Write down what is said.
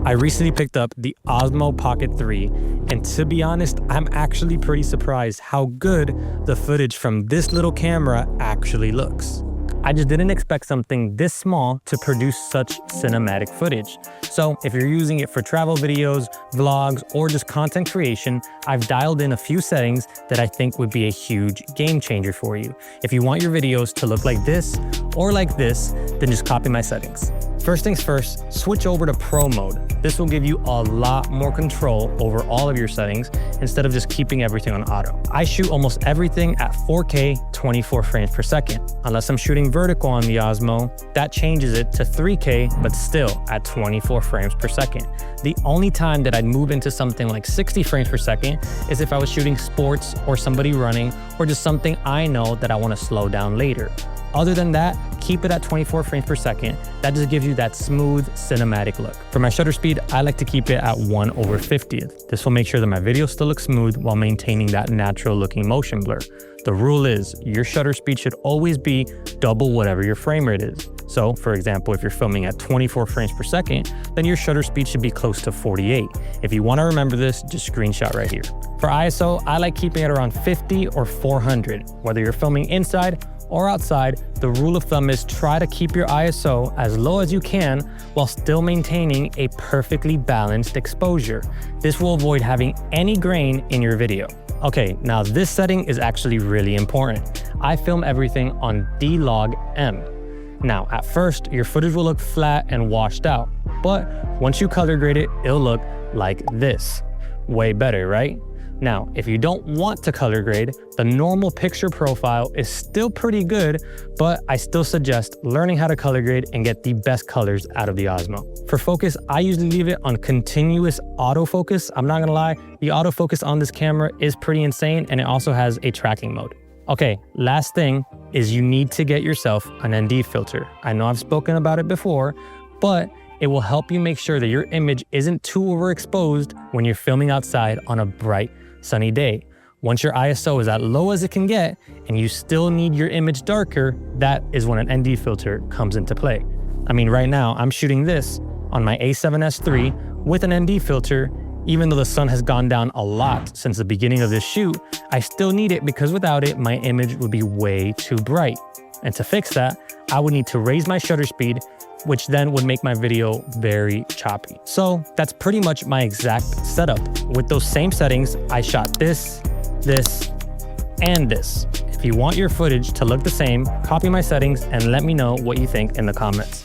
I recently picked up the Osmo Pocket 3, and to be honest, I'm actually pretty surprised how good the footage from this little camera actually looks. I just didn't expect something this small to produce such cinematic footage. So if you're using it for travel videos, vlogs, or just content creation, I've dialed in a few settings that I think would be a huge game changer for you. If you want your videos to look like this or like this, then just copy my settings. First things first, switch over to Pro mode. This will give you a lot more control over all of your settings instead of just keeping everything on auto. I shoot almost everything at 4K 24 frames per second. Unless I'm shooting vertical on the Osmo, that changes it to 3K, but still at 24 frames per second. The only time that I'd move into something like 60 frames per second is if I was shooting sports or somebody running or just something I know that I want to slow down later. Other than that, keep it at 24 frames per second. That just gives you that smooth cinematic look. For my shutter speed, I like to keep it at 1/50th. This will make sure that my video still looks smooth while maintaining that natural looking motion blur. The rule is your shutter speed should always be double whatever your frame rate is. So for example, if you're filming at 24 frames per second, then your shutter speed should be close to 48. If you want to remember this, just screenshot right here. For ISO, I like keeping it around 50 or 400. Whether you're filming inside or outside, the rule of thumb is try to keep your ISO as low as you can while still maintaining a perfectly balanced exposure. This will avoid having any grain in your video. Okay, now this setting is actually really important. I film everything on D-Log-M. Now, at first, your footage will look flat and washed out, but once you color grade it, it'll look like this. Way better, right? Now, if you don't want to color grade, the normal picture profile is still pretty good, but I still suggest learning how to color grade and get the best colors out of the Osmo. For focus, I usually leave it on continuous autofocus. I'm not gonna lie, the autofocus on this camera is pretty insane, and it also has a tracking mode. Okay, last thing is you need to get yourself an ND filter. I know I've spoken about it before, but it will help you make sure that your image isn't too overexposed when you're filming outside on a bright, sunny day. Once your ISO is as low as it can get and you still need your image darker, that is when an ND filter comes into play. I mean, right now I'm shooting this on my A7S III with an ND filter. Even though the sun has gone down a lot since the beginning of this shoot, I still need it because without it, my image would be way too bright. And to fix that, I would need to raise my shutter speed, which then would make my video very choppy. So that's pretty much my exact setup. With those same settings, I shot this, and this. If you want your footage to look the same, copy my settings and let me know what you think in the comments.